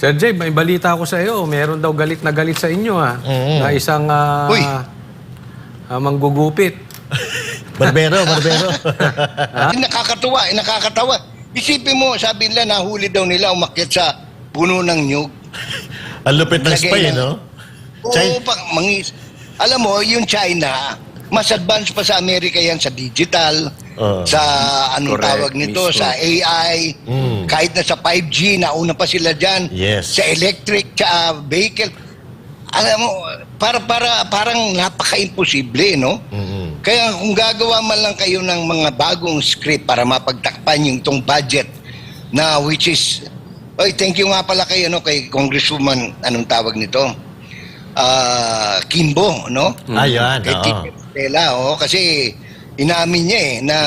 Sir Jay, may balita ako sa iyo. Meron daw galit na galit sa inyo na isang manggugupit. Barbero. Nakakatawa. Isipin mo, sabi nila, nahuli daw nila umakyat sa puno ng nyug. Ang lupit ng spy, no? Oo, alam mo, yung China, mas advanced pa sa Amerika yan sa digital, sa anong Correct, tawag nito, mismo. sa AI, kahit na sa 5G, nauna pa sila dyan, Yes. sa electric, sa vehicle. Alam mo, parang napaka-imposible, no? Kaya kung gagawa man lang kayo ng mga bagong script para mapagtakpan yung tong budget na which is, thank you nga pala kay, kay Congresswoman, anong tawag nito? Kimbo, no? Ayan, Kay Tita Estela, kasi inamin niya na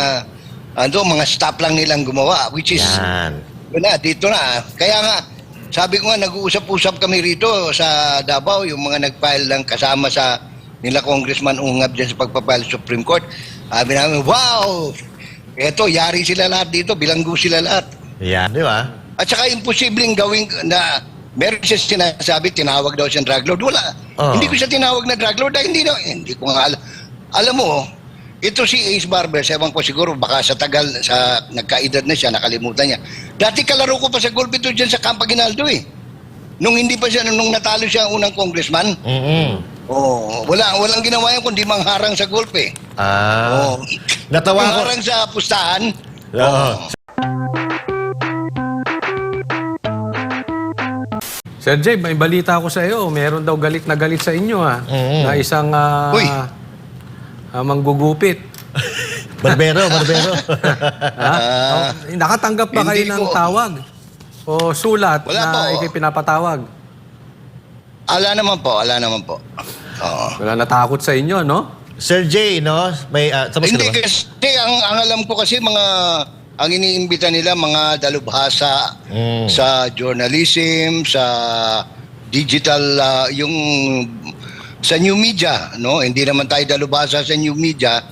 mga staff lang nilang gumawa, which is, Yan. dito na. Kaya nga, sabi ko nga, nag-uusap-usap kami rito sa Davao, yung mga nag-file lang kasama sa nila Congressman Ungab dyan sa pagpapile sa Supreme Court. Sabi namin, wow! Eto, yari sila lahat dito, bilanggo sila lahat. Yan, di ba? At saka imposibleng gawin na meron siya sinasabi, tinawag daw siyang drug lord. Wala. Hindi ko siya tinawag na drug lord dahil hindi ko nga alam. Alam mo, ito si Ace Barber, ewan ko siguro, baka sa tagal, nagkaedad na siya, nakalimutan niya. Dati kalaro ko pa sa golf ito dyan sa Camp Aguinaldo eh. Nung natalo siya ang unang congressman. Walang ginawa yan kundi mangharang sa golf eh. Natawa ko. Mangharang sa pustahan. Sir Jay, may balita ako sa iyo. Meron daw galit na galit sa inyo na isang manggugupit. Barbero. Nakatanggap ba kayo ng tawag? O sulat Wala na po. ikay pinapatawag? Ala naman po. Oo. Wala natakot sa inyo, no? Sir Jay, no? May, tapos ka Hindi na ba? kasi ang alam ko kasi ang iniimbita nila mga dalubhasa sa journalism, sa digital, yung sa new media, no? Hindi naman tayo dalubhasa sa new media.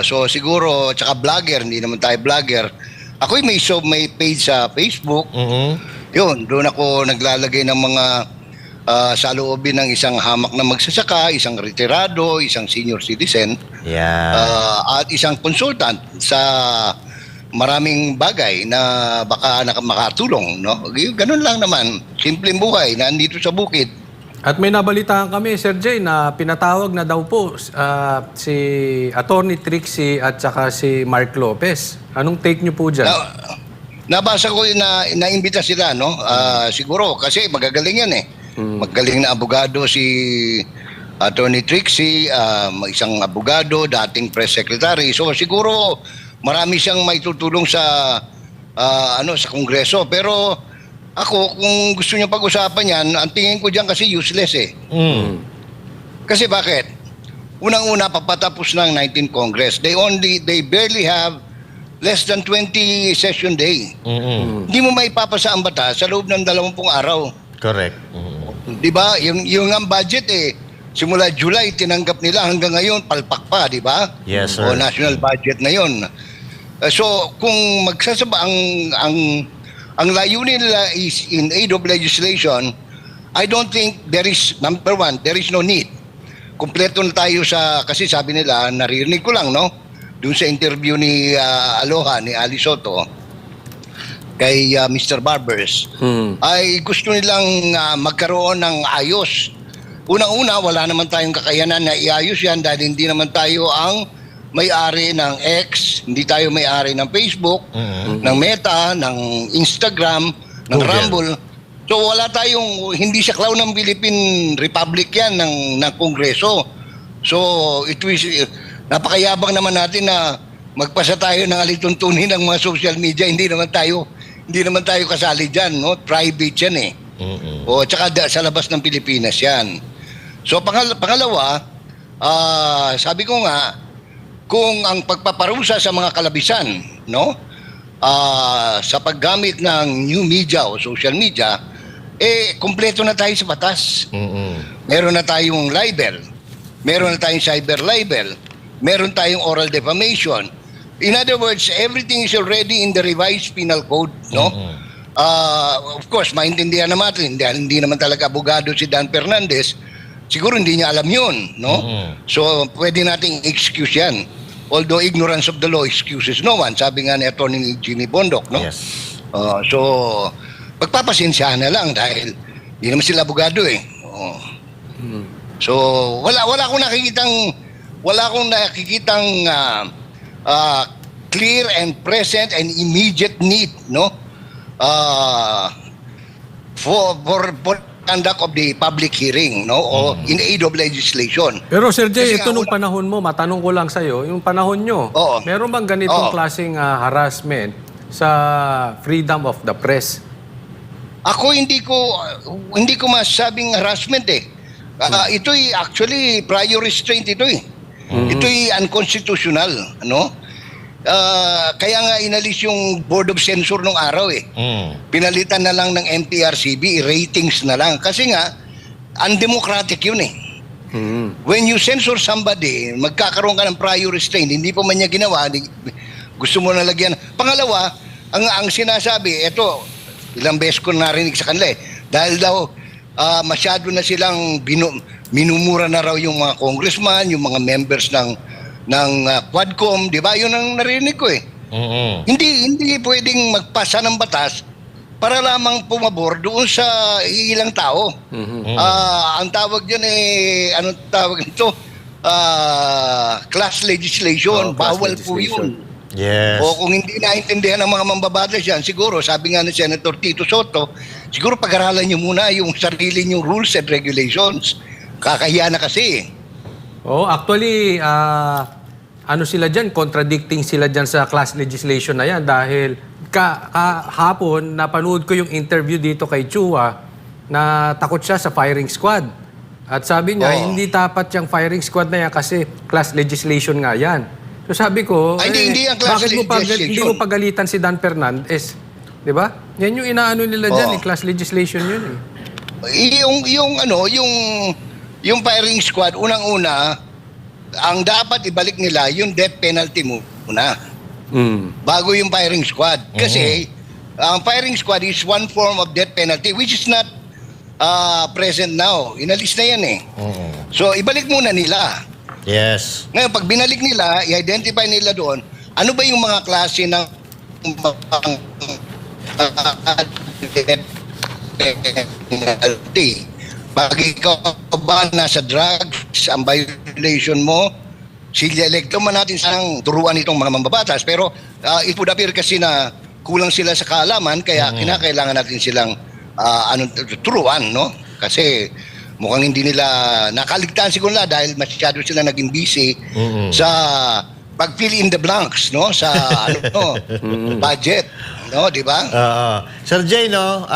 So siguro, tsaka vlogger, hindi naman tayo vlogger. Ako'y may page sa Facebook. Yun, doon ako naglalagay ng mga saloobin ng isang hamak na magsasaka, isang retirado, isang senior citizen, at isang consultant sa maraming bagay na baka makatulong, no? Ganun lang naman, simpleng buhay na andito sa bukid. At may nabalitaan kami, Sir Jay, na pinatawag na daw po si Attorney Trixie at saka si Mark Lopez. Anong take niyo po dyan? Nabasa ko na naimbita sila, no? Siguro kasi magagaling yan eh. Magaling na abogado si Attorney Trixie, isang abogado, dating press secretary. So siguro marami siyang maitutulong sa sa Kongreso. Pero ako, kung gusto niyo pag-usapan yan, ang tingin ko diyan kasi useless eh. Kasi bakit? Unang-una, papatapos ng 19th Congress. They barely have less than 20 session day. Hindi mo maipapasa ang batas sa loob ng 20 araw. Correct. Di ba? Yung ang budget eh, simula July, tinanggap nila hanggang ngayon, palpak pa, di ba? Yes, sir. O national budget na yon. So, kung magsasaba ang layunin nila is in aid of legislation, I don't think there is, number one, there is no need. Kompleto na tayo kasi sabi nila, naririnig ko lang, no? Doon sa interview ni Aloha, ni Ali Soto, kay Mr. Barbers, ay gusto nilang magkaroon ng ayos. Unang-una, wala naman tayong kakayanan na iayos yan dahil hindi naman tayo ang may-ari ng X, hindi tayo may-ari ng Facebook, ng Meta, ng Instagram, ng Google. Rumble. So wala tayong, hindi siya clown ng Philippine Republic yan ng Kongreso. So napakayabang naman natin na magpasa tayo ng alituntunin ng mga social media, hindi naman tayo kasali dyan, no? Private yan eh. O tsaka sa labas ng Pilipinas yan. So pangalawa, sabi ko nga, kung ang pagpaparusa sa mga kalabisan, no? Sa paggamit ng new media o social media, kompleto na tayo sa batas. Meron na tayong libel, meron na tayong cyber libel, meron tayong oral defamation. In other words, everything is already in the revised penal code, no? Of course, maintindihan naman natin, hindi naman talaga abogado si Dan Fernandez. Siguro hindi niya alam yun, no? So, pwede nating excuse yan. Although ignorance of the law excuses no one, sabi nga ni Atty. Jimmy Bondoc, no? Yes. So, pagpapasensyahan na lang dahil hindi naman sila abogado eh. So, wala akong nakikitang clear and present and immediate need, no? For conduct of the public hearing, no? O in aid of legislation. Pero Sir Jay, Kasi ito nga, nung panahon mo, matanong ko lang sa'yo, yung panahon nyo, Oo. meron bang ganitong Oo. klaseng harassment sa freedom of the press? Ako hindi ko masabing harassment eh. Ito'y actually prior restraint ito eh. Ito'y unconstitutional, ano? Kaya nga inalis yung Board of Censure nung araw eh. Pinalitan na lang ng MPRCB, ratings na lang. Kasi nga, undemocratic yun eh. When you censor somebody, magkakaroon ka ng prior restraint, hindi pa man niya ginawa, gusto mo na lagyan. Pangalawa, ang sinasabi, eto, ilang beses ko narinig sa kanila eh, dahil daw masyado na silang minumura na raw yung mga congressman, yung mga members ng Quadcom, di ba? Yun ang narinig ko eh. Hindi pwedeng magpasa ng batas para lamang pumabor doon sa ilang tao. Ang tawag dyan eh, anong tawag nito? Class legislation. Class Bawal po legislation. yun. Yes. O kung hindi naintindihan ng mga mambabatas yan, siguro, sabi nga ni Senator Tito Soto, siguro pag-aralan nyo muna yung sarili nyong rules and regulations. Kakahiya na kasi. Oh, actually, ano sila dyan, contradicting sila dyan sa class legislation na yan dahil kahapon, napanood ko yung interview dito kay Chua na takot siya sa firing squad. At sabi niya, hindi tapat yung firing squad na yan kasi class legislation nga yan. So sabi ko, Hindi ang class bakit legislation. hindi mo pagalitan si Dan Fernandez? Di ba? Yan yung inaano nila dyan, class legislation yun eh. Yung firing squad, unang-una, ang dapat ibalik nila yung death penalty muna. Bago yung firing squad. Kasi, ang firing squad is one form of death penalty which is not present now. Inalis na yan eh. So, ibalik muna nila. Yes. Ngayon, pag binalik nila, i-identify nila doon, ano ba yung mga klase ng penalty? Pag ikaw ba nasa drugs, ang violation mo, silya-electo man natin sanang turuan itong mga mambabatas, pero it would appear kasi na kulang sila sa kaalaman, kaya kinakailangan natin silang turuan, no? Kasi mukhang hindi nila nakaligtaan siguro nila dahil masyado sila naging busy sa pag-fill in the blanks, no? Sa budget, no? Di ba? Sir Jay, no?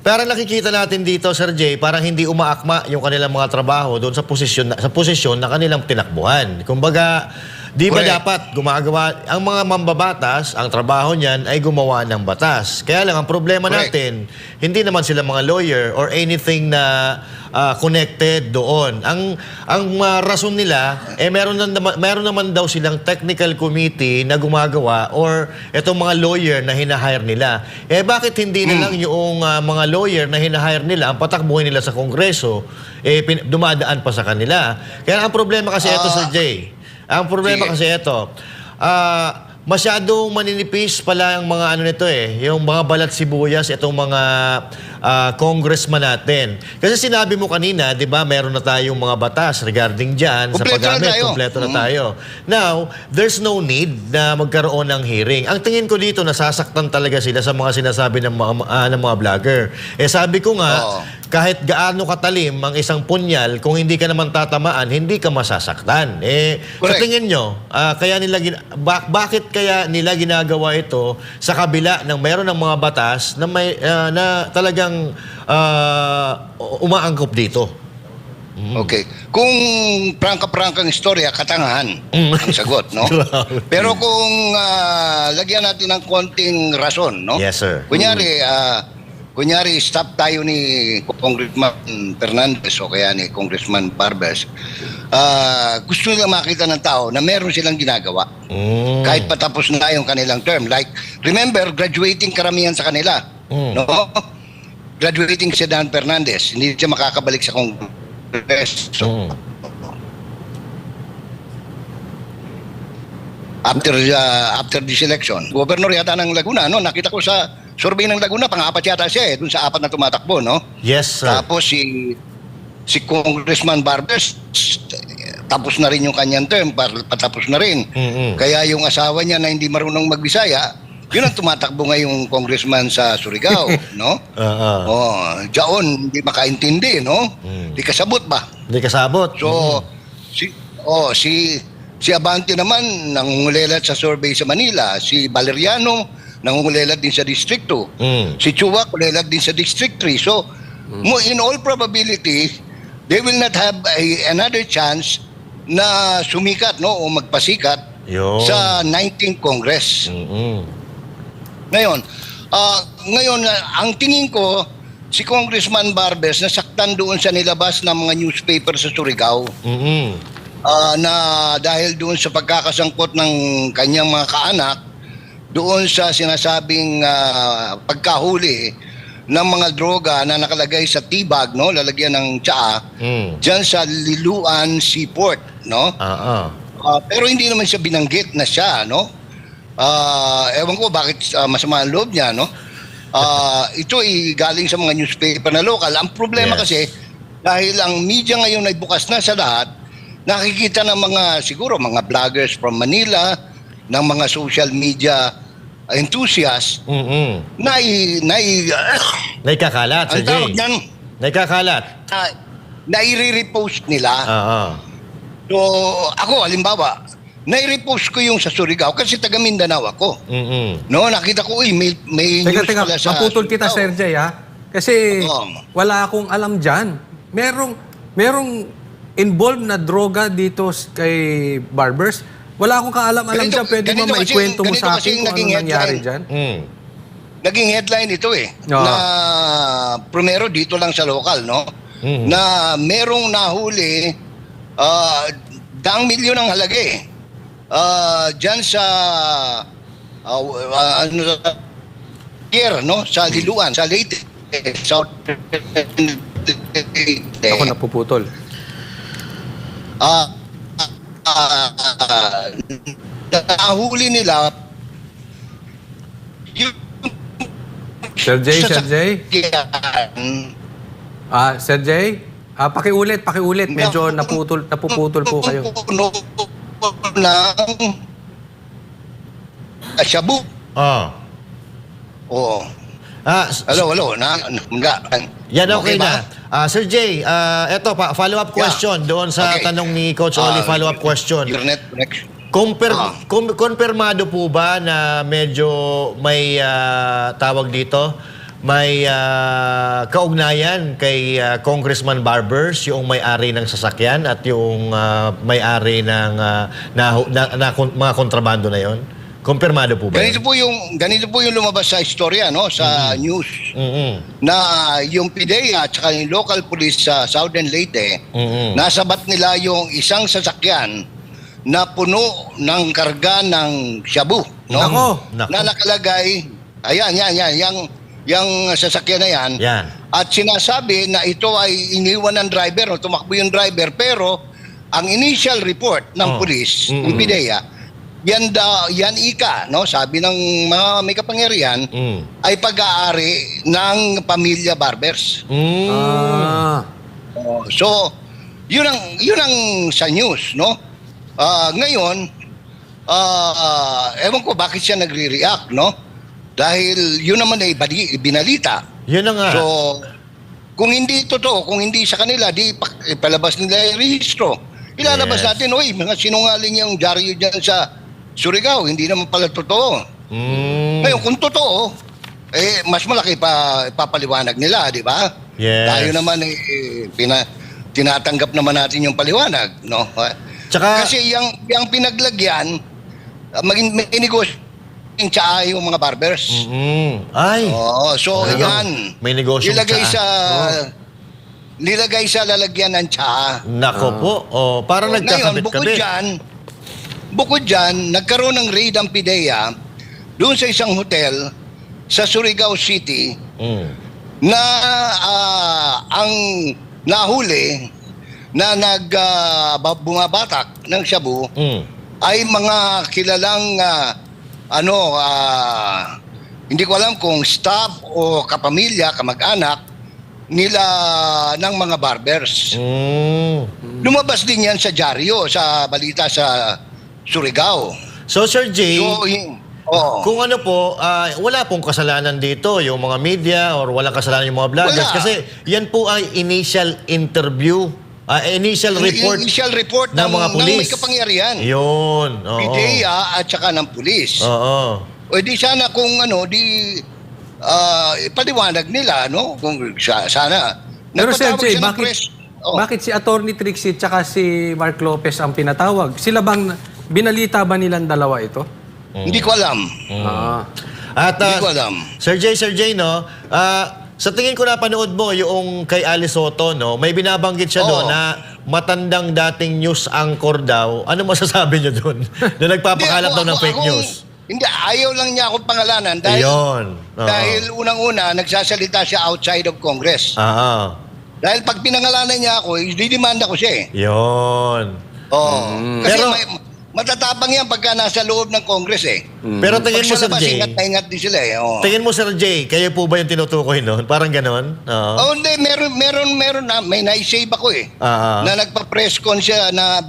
Pero nakikita natin dito, Sir Jay, parang hindi umaakma yung kanilang mga trabaho doon sa posisyon na kanilang tinakbuhan. Kumbaga, di ba Correct. dapat gumagawa, ang mga mambabatas, ang trabaho niyan ay gumawa ng batas. Kaya lang, ang problema Correct. natin, hindi naman sila mga lawyer or anything na connected doon. Ang rason nila, meron naman daw silang technical committee na gumagawa or itong mga lawyer na hinahire nila. Bakit hindi na lang yung mga lawyer na hinahire nila, ang patakbuhin nila sa Kongreso, dumadaan pa sa kanila? Kaya ang problema kasi ito, Sir Jay. Ang problema kasi ito, masyadong maninipis pala ang mga ano nito yung mga balat sibuyas, itong mga congressman natin. Kasi sinabi mo kanina, di ba, meron na tayong mga batas regarding dyan sa Kompleto na paggamit. tayo. Kompleto na tayo. Now, there's no need na magkaroon ng hearing. Ang tingin ko dito, nasasaktan talaga sila sa mga sinasabi ng mga vlogger. Sabi ko nga, kahit gaano katalim ang isang punyal, kung hindi ka naman tatamaan, hindi ka masasaktan. Sa Correct. tingin nyo, bakit kaya nila ginagawa ito sa kabila ng meron ng mga batas na may na talagang umaangkop dito? Okay. Kung prangka-prangkang istorya, katangahan ang sagot, no? Pero kung lagyan natin ng konting rason, no? Yes, sir. Kunyari, stop tayo ni Congressman Fernandez o kaya ni Congressman Barbers. Gusto nila makita ng tao na meron silang ginagawa. Kahit patapos na yung kanilang term. Like, remember, graduating karamihan sa kanila. no? Graduating si Dan Fernandez, hindi siya makakabalik sa Congress. So, after this election, Governor yata ng Laguna, no? Nakita ko sa survey ng Laguna, pang-apat yata siya dun sa 4 na tumatakbo, no? Yes, sir. Tapos si Congressman Barbers, tapos na rin yung kanyang term, patapos na rin. Kaya yung asawa niya na hindi marunong magbisaya, yun ang tumatakbo ngayong congressman sa Surigao, no? Diyaon, hindi makaintindi, no? Di kasabot ba? Hindi kasabot. So, si Abante naman nangungulelat sa survey sa Manila, si Valeriano nangungulelat din sa District 2. Si Chua kulelat din sa District 3. So, in all probability, they will not have another chance na sumikat, no, o magpasikat Yun. sa 19th Congress. Ngayon, ang tingin ko, si Congressman Barbers nasaktan doon sa nilabas ng mga newspaper sa Surigao. Na dahil doon sa pagkakasangkot ng kanyang mga kaanak, doon sa sinasabing pagkahuli ng mga droga na nakalagay sa tibag, no, lalagyan ng tsaa, dyan sa Liluan Seaport, no? Pero hindi naman siya binanggit na siya, no? Ewan ko bakit masama ang loob niya, no? Ito ay galing sa mga newspaper na local. Ang problema kasi, dahil ang media ngayon ay bukas na sa lahat, nakikita ng siguro mga vloggers from Manila, ng mga social media enthusiasts, Naikakalat, Sir ang tawag Jay. niyan, Naikakalat. nai-repost nila. So, ako, halimbawa, nai-repost ko yung sa Surigao kasi taga Mindanao ako. No, nakita ko, may news Teka, pala sa maputol kita, Surigao. Sir Jay, ha? Kasi wala akong alam dyan. Merong involved na droga dito kay Barbers. Wala akong kaalam-alam dyan. Pwede mo maikwento mo sa akin kung anong nangyari dyan? Naging headline ito na primero dito lang sa local, no? Na merong nahuli 200,000 ang halaga dyan sa no? Sa Liluan, sa Leyte, South Leyte. Ako napuputol. Nahuli nila yung Sir Jay? Sir Jay? Pakiulit. Medyo napuputol po kayo. ng Shabu. Oo. Hello. Yan, okay ba? na. Sir Jay, eto pa, follow-up question doon sa tanong ni Coach Oli, follow-up question. Internet connection. Konfirmado po ba na medyo may tawag dito, may kaugnayan kay Congressman Barbers, yung may-ari ng sasakyan at yung may-ari ng mga kontrabando na yon? Konfirmado po ba? Ganito po yung lumabas sa istorya, no, sa news. Na yung PIDEA at saka yung local police sa Southern Leyte, nasabat nila yung isang sasakyan na puno ng karga ng shabu, no? Nako. Na nakalagay, yung sasakyan na yan. At sinasabi na ito ay iniwan ng driver, no? Tumakbo yung driver, pero ang initial report ng police, ng PIDEA, yan ika, no? Sabi ng mga may kapangyarihan, ay pag-aari ng pamilya Barbers. So, yun ang sa news, no? Ngayon, ewan ko bakit siya nagre-react, no? Dahil yun naman ay binalita. Yun na nga. So, kung hindi totoo, kung hindi sa kanila, di ipalabas nila yung rehistro. Ilalabas natin, mga sinungaling yung dyaryo dyan sa Surigao, hindi naman pala totoo. Ngayon, kung totoo, mas malaki pa ipapaliwanag nila, di ba? Yes. Tayo naman, tinatanggap naman natin yung paliwanag, no? Kasi yung pinaglagyan, may negosyo yung tsaa yung mga barbers. Ay. So yan. May negosyo nilagay sa lalagyan ng tsaa. Nako po. Parang nagkakabit-kabit. Bukod dyan, nagkaroon ng raid ang PIDEA doon sa isang hotel sa Surigao City Mm. na ang nahuli na bumabatak ng shabu Mm. ay mga kilalang hindi ko alam kung staff o kapamilya, kamag-anak nila ng mga barbers. Mm. Lumabas din yan sa dyaryo, sa balita sa Surigao. So, Sir Jay, So, kung ano po, wala pong kasalanan dito yung mga media or walang kasalanan yung mga vloggers. Wala. Kasi yan po ay initial interview, initial report Initial report ng mga ng pulis. may kapangyarihan. Yun. Oo. PDEA at saka ng pulis. Oo. O di sana kung ipaliwanag nila, no? Kung sana. Pero Sir Nagpatawag Jay, siya ng bakit, press. Oh. bakit si Attorney Trixie tsaka si Mark Lopez ang pinatawag? Sila bang, binalita ba nilang dalawa ito? Hindi ko alam. Ah. At Hindi ko alam. Sir Jay, no, sa tingin ko napanood mo yung kay Ali Soto, no, may binabanggit siya Oo. doon na matandang dating news anchor daw. Ano masasabi niyo doon? Na nagpapakalat daw ng fake news. Hindi, ayaw lang niya akong pangalanan dahil, Ayun. Oo. dahil unang-una, nagsasalita siya outside of Congress. Oo. Dahil pag pinangalanan niya ako, didimanda ko siya eh. Yun. Oo. Kasi Pero- matatapang yan pagka nasa loob ng Congress eh. Pero Pag tingin mo, sa Sir labas, Jay, ingat na ingat din sila eh. Oo. tingin mo, Sir Jay, kayo po ba yung tinutukoy noon? Parang ganon? Oo. Oh, hindi, meron na, may na-save ako eh. Oo. Na nagpa-press con siya na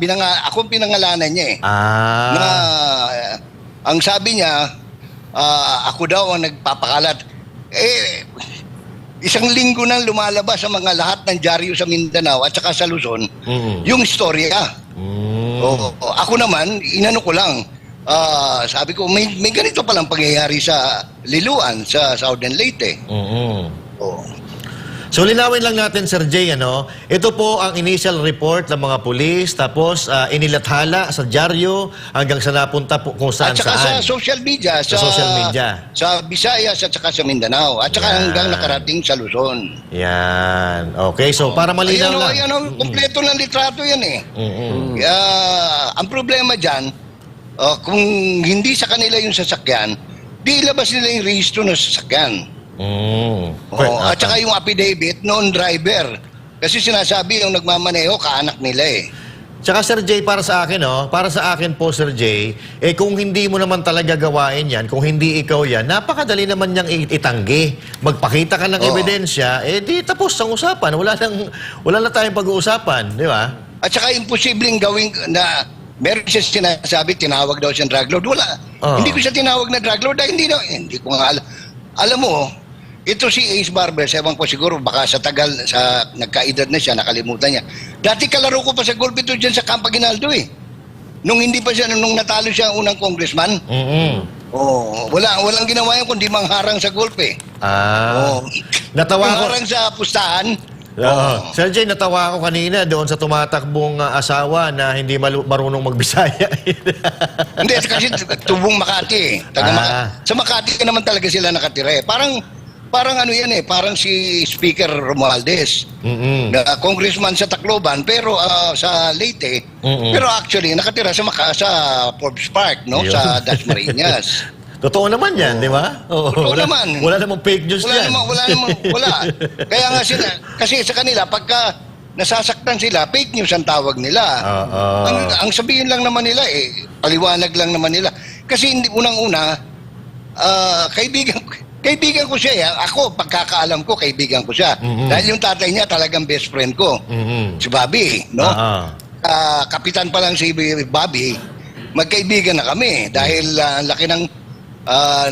akong pinangalanan niya eh. Na ang sabi niya, ako daw ang nagpapakalat. Isang linggo nang lumalabas sa mga lahat ng dyaryo sa Mindanao at saka sa Luzon, yung istorya. Oo. Ako naman, inano ko lang. Sabi ko, may ganito palang pangyayari sa Liloan, sa Southern Leyte. Oo. So, linawin lang natin, Sir Jay, ano? Ito po ang initial report ng mga pulis, tapos inilathala sa dyaryo hanggang sa napunta po kung At saka saan-saan. sa social media, Sa social media. sa Visayas at saka sa Mindanao, at saka Yan. hanggang nakarating sa Luzon. Yan. Okay, so para malinaw Ayan, lang. ayan, kompleto ng litrato yan eh. Ang problema dyan, kung hindi sa kanila yung sasakyan, di ilabas nila yung rehistro ng sasakyan. At saka yung affidavit noon driver. Kasi sinasabi yung nagmamaneho, kaanak nila eh. Tsaka, Sir Jay, para sa akin, para sa akin po, Sir Jay, kung hindi mo naman talaga gawain yan, kung hindi ikaw yan, napakadali naman niyang itanggi. Magpakita ka ng Oo. ebidensya, di tapos ang usapan. Wala na tayong pag-uusapan, di ba? At saka imposibleng gawin na meron siya sinasabi, tinawag daw siyang drug lord. Wala. Oo. Hindi ko siya tinawag na drug lord dahil hindi ko nga alam. Alam mo, ito si Ace Barber, ewan ko siguro, baka sa tagal, nagkaedad na siya, nakalimutan niya. Dati kalaro ko pa sa golf ito dyan sa Camp Aguinaldo eh. Nung nung natalo siya ang unang congressman. Walang ginawa yan kundi mangharang sa golf eh. Natawa ko. Mangharang sa pustahan. Sir Jay, natawa ako kanina doon sa tumatakbong asawa na hindi marunong magbisaya. Hindi, kasi tubong Makati eh. Sa Makati naman talaga sila nakatira eh. Parang ano yan eh, parang si Speaker Romualdez. Na congressman sa Tacloban, pero sa Leyte. Pero actually, nakatira sa Forbes Park, no? Yun. Sa Dasmariñas. Totoo naman yan, di ba? Totoo naman. Wala namang fake news yan. Wala. Kaya nga sila, kasi sa kanila, pagka nasasaktan sila, fake news ang tawag nila. Ang sabihin lang naman nila paliwanag lang naman nila. Kasi hindi unang-una, kaibigan ko siya. Ako, pagkakaalam ko, kaibigan ko siya. Dahil yung tatay niya talagang best friend ko. Si Bobby, no? Kapitan pa lang si Bobby, magkaibigan na kami. Dahil ang laki ng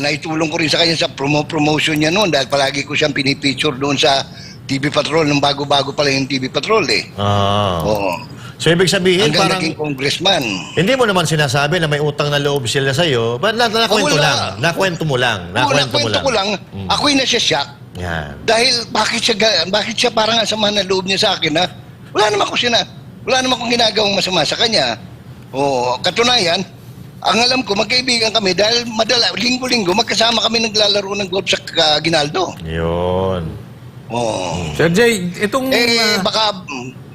naitulong ko rin sa kanya sa promotion niya noon. Dahil palagi ko siyang pinipicture doon sa TV Patrol, nung bago-bago pala yung TV Patrol eh. Oo. So, ibig sabihin, Hanggang parang naging congressman. hindi mo naman sinasabi na may utang na loob sila sa'yo, but nakwento Wala. lang. Nakwento mo lang. Nakwento ko lang. Ako'y nasya-shock. Yan. Dahil bakit siya parang ang sama ng loob niya sa akin na wala naman akong ginagawang masama sa kanya. Katunayan, ang alam ko, magkaibigan kami dahil linggo-linggo magkasama kami naglalaro ng golf sa Aguinaldo. Yun. Sir Jay, itong Baka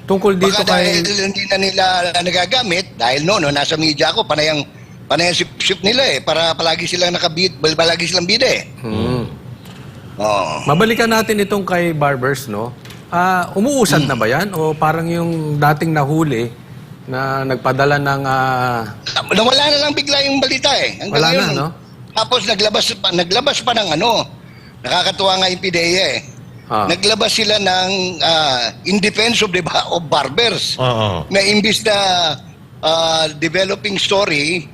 tungkol dito dahil kay... hindi na nila nagagamit, dahil nasa media ako, panayang sip-sip nila para palagi silang palagi silang bida eh. Oo. Mabalikan natin itong kay Barbers, no? Umuusad na ba yan? O parang yung dating nahuli na nagpadala ng... Nawala na lang bigla yung balita eh. Hanggang Wala na, ngayon, no? Tapos naglabas pa ng ano. Nakakatuwa nga yung PDEA eh. Naglabas sila ng in defense of of barbers. Oo. Na imbis na developing story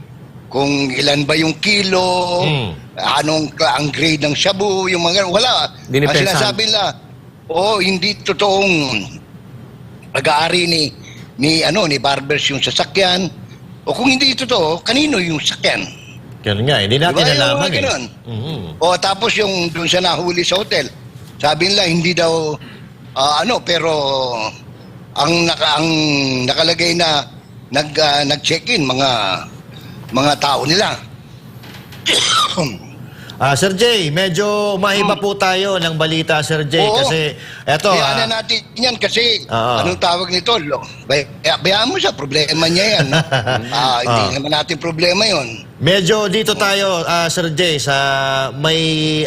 kung ilan ba yung kilo, ang grade ng shabu, yung mga wala. Ang sinasabi nila, hindi totoong pag-aari ni barbers yung sasakyan. O kung hindi totoo, kanino yung sasakyan? Ganun nga, hindi natin Diba, nalaman yung mga ganun? Tapos yung doon sa nahuli sa hotel, sabi nila hindi daw pero ang nakalagay na nag-check-in mga tao nila. Sir Jay, medyo maiba po tayo ng balita, Sir Jay, Oo. kasi eto... Kaya na natin yan kasi anong tawag nito? Bayaan mo siya, problema niya yan. Hindi naman natin problema yon. Medyo dito tayo, Sir Jay, sa may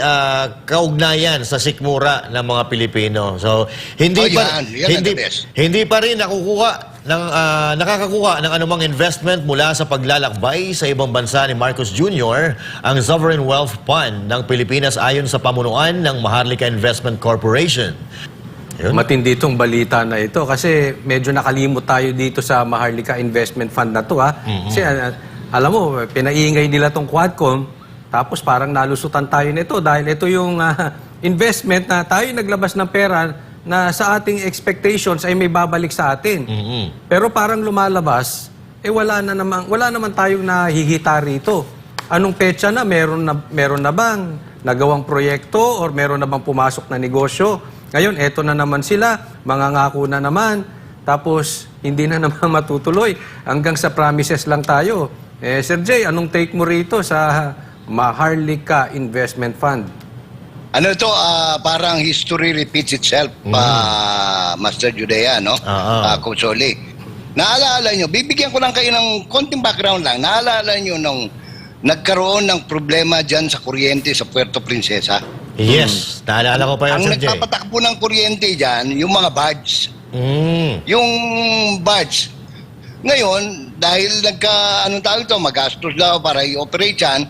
kaugnayan sa sikmura ng mga Pilipino. So, hindi yan ang the best. hindi pa rin nakakakuha ng anumang investment mula sa paglalakbay sa ibang bansa ni Marcos Jr. ang Sovereign Wealth Fund ng Pilipinas ayon sa pamunuan ng Maharlika Investment Corporation. Yun. Matindi itong balita na ito kasi medyo nakalimot tayo dito sa Maharlika Investment Fund na to, ha? Kasi alam mo, pinaiingay nila tong Quadcom, tapos parang nalusutan tayo nito dahil ito yung investment na tayo naglabas ng pera na sa ating expectations ay may babalik sa atin. Pero parang lumalabas, wala naman tayong nahihita rito. Anong petsa na? Meron na bang nagawang proyekto or meron na bang pumasok na negosyo? Ngayon, eto na naman sila, mangangako na naman, tapos hindi na naman matutuloy. Hanggang sa promises lang tayo. Sir Jay, anong take mo rito sa Maharlika Investment Fund? Ano ito, parang history repeats itself, Master Judea, no? Coach Oli. Naalala nyo, bibigyan ko lang kayo ng konting background lang. Naalala nyo nung nagkaroon ng problema dyan sa kuryente sa Puerto Princesa? Yes, naalala ko pa yun, Ang Sir Jay. nagpapatakbo ng kuryente dyan, yung mga badge. Yung badge. Ngayon, dahil anong tawag ito, magastos daw para i-operate yan,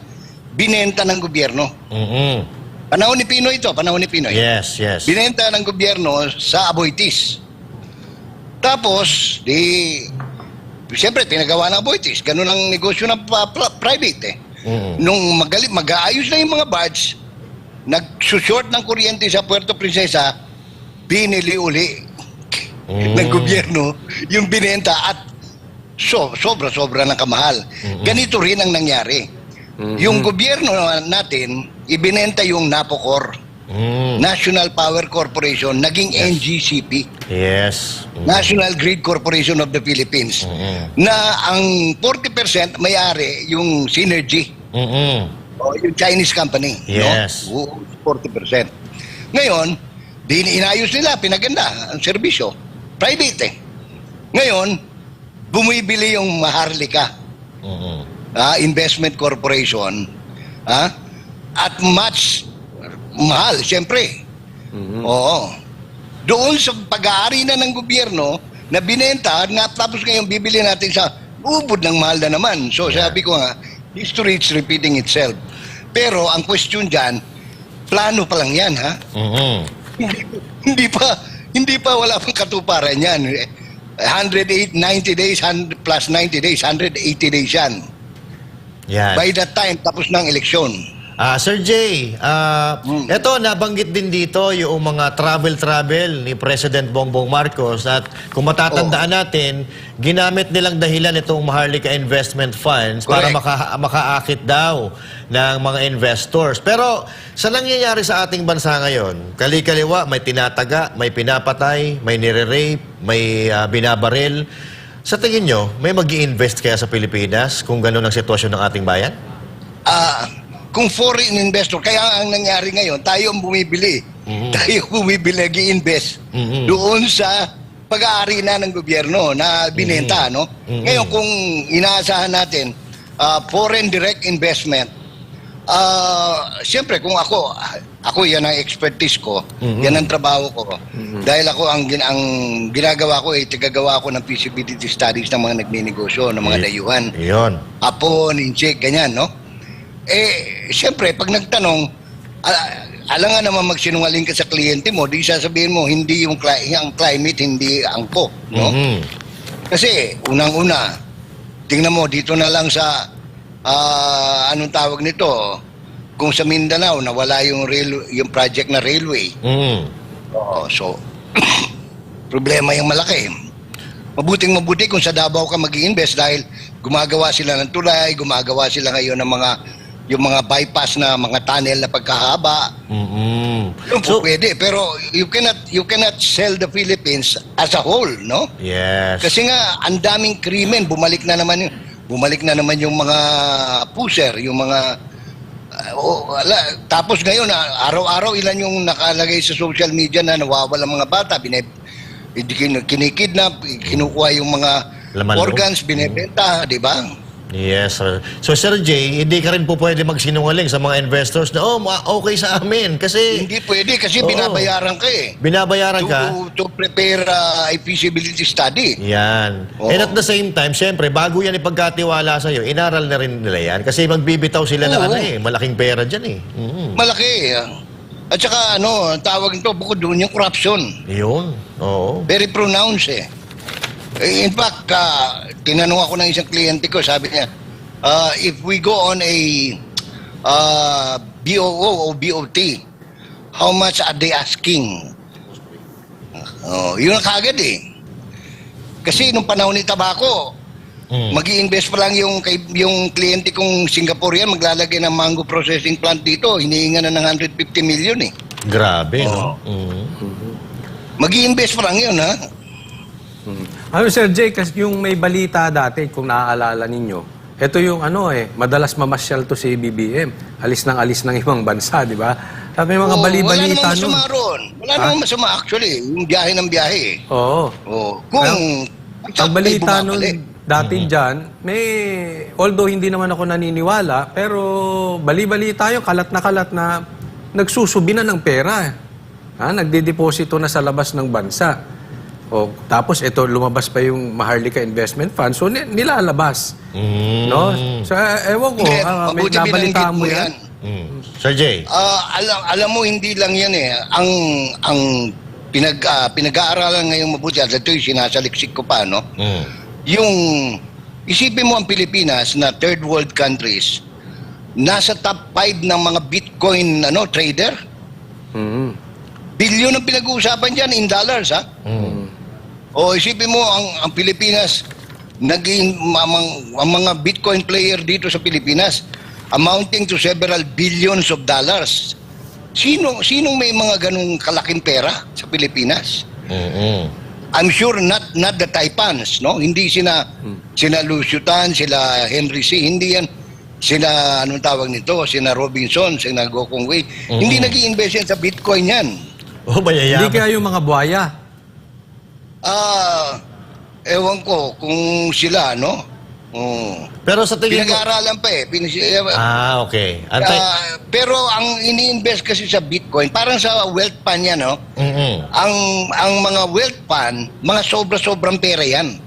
binenta ng gobyerno. Panahon ni Pinoy ito, panahon ni Pinoy. Yes. Binenta ng gobyerno sa Aboitiz. Tapos, siyempre, pinagawa ng Aboitiz. Ganun ang negosyo ng private eh. Nung mag-aayos na yung mga badge, nag-short ng kuryente sa Puerto Princesa, binili uli ng gobyerno yung binenta at sobra-sobra ng kamahal. Ganito rin ang nangyari. Yung gobyerno natin, ibinenta yung NAPOCOR, National Power Corporation, naging NGCP. Yes. National Grid Corporation of the Philippines. Na ang 40% may-ari yung Synergy. O yung Chinese company. Yes. No? 40%. Ngayon, inayos nila, pinaganda ang serbisyo. Private eh. Ngayon, bumibili yung Maharlika Investment Corporation at much mahal, siyempre. Oo. Doon sa pag-aari na ng gobyerno na binenta, tapos ngayon bibili natin sa ubod ng mahal na naman. So sabi ko nga, history is repeating itself. Pero ang question dyan, plano pa lang yan, ha? Hindi pa wala pang katuparan yan. 190 days, plus 90 days, 180 days yan. By that time, tapos ng eleksyon. Sir Jay, eto nabanggit din dito yung mga travel ni President Bongbong Marcos at kung matatandaan natin, ginamit nilang dahilan itong Maharlika Investment Funds para makaakit daw ng mga investors. Pero sa nangyayari sa ating bansa ngayon, kali-kaliwa, may tinataga, may pinapatay, may nire-rape, may binabaril. Sa tingin nyo, may mag-i-invest kaya sa Pilipinas kung gano'n ang sitwasyon ng ating bayan? Kung foreign investor, kaya ang nangyari ngayon, tayo ang bumibili. Tayo bumibili, nag-i-invest doon sa pag-aari na ng gobyerno na binenta, no? Ngayon, kung inaasahan natin, foreign direct investment Siyempre, kung ako yan ang expertise ko, yan ang trabaho ko. Dahil ako, ang ginagawa ko, tagagawa ako ng feasibility studies ng mga nagninegosyo, ng mga dayuhan. Yun. Hapon, insik, ganyan, no? Siyempre, pag nagtanong, alam nga naman magsinungaling ka sa kliyente mo, di sasabihin mo, hindi ang climate, hindi angko, no? Kasi, unang-una, tingnan mo, dito na lang sa, anong tawag nito, kung sa Mindanao, nawala yung project na railway. So, problema yung malaki. Mabuting-mabuti kung sa Davao ka mag-i-invest dahil gumagawa sila ng tulay, gumagawa sila ngayon ng yung mga bypass na mga tunnel na pagkahaba. Yun po pwede, pero you cannot sell the Philippines as a whole, no? Yes. Kasi nga ang daming krimen, bumalik na naman yung mga puser, yung mga tapos ngayon araw-araw ilan yung nakalagay sa social media na nawawala mga bata, kinikidnap, kinukuha yung mga Laman loob. organs, binebenta, di ba? Yes, sir. So, Sir Jay, hindi ka rin po pwede magsinungaling sa mga investors na, okay sa amin. Kasi, Hindi pwede kasi Oo. binabayaran ka eh. binabayaran ka. To prepare a feasibility study. Yan. Oo. And at the same time, syempre, bago yan ipagkatiwala sa'yo, inaral na rin nila yan. Kasi magbibitaw sila ng Oo. malaking pera dyan eh. Malaki. At saka ang tawag nito, bukod doon yung corruption. Yun. Oo. Very pronounced eh. In fact, tinanong ako ng isang kliyente ko, sabi niya, if we go on a BOO o BOT, how much are they asking? Yun ang kagad eh. Kasi nung panahon ni Tabaco, mag-i-invest pa lang yung kliyente kong Singaporean, maglalagay ng mango processing plant dito, hinihinga na ng 150 million eh. Grabe, no? Mag-i-invest pa lang yun, ha? Sir Jay, kasi yung may balita dati, kung naaalala ninyo, ito yung madalas mamasyal to si BBM. Alis ng ibang bansa, di ba? At may mga bali-balita wala namang nun. masama ron. Wala namang masama actually. Yung biyahe ng biyahe eh. Oo. Kung Ang balita nun dati dyan, although hindi naman ako naniniwala, pero bali-balita yung kalat na nagsusubi na ng pera. Nagdideposito na sa labas ng bansa. Tapos ito lumabas pa yung Maharlika Investment Fund. So nilalabas. No? So ewan ko, may mabuti nabalita binanggit mo yan. Sir Jay. Alam mo, hindi lang yan eh. Ang pinag-aaralan ngayong mabuti, at ito yung sinasaliksik ko pa, no? Yung, isipin mo ang Pilipinas na third world countries, nasa top 5 ng mga Bitcoin trader. Bilyon ang pinag-uusapan dyan in dollars, ha? Isipin mo ang Pilipinas, ang mga Bitcoin player dito sa Pilipinas, amounting to several billions of dollars. Sinong may mga ganung kalaking pera sa Pilipinas? I'm sure not the Taipans, no? Hindi sila Lucio Tan, sila Henry C. Hindi yan. Sila, anong tawag nito? Sila Robinson, sila Gokong Wei. Hindi nag-i-invest yan sa Bitcoin yan. Mayayaman. Hindi kaya yung mga buhaya. Ewan ko kung sila, no? Pero sa tingin mo... Pinag-aaralan pa eh. Okay. Pero ang ini-invest kasi sa Bitcoin, parang sa wealth fund yan, no? Ang mga wealth fund, mga sobra-sobrang pera yan.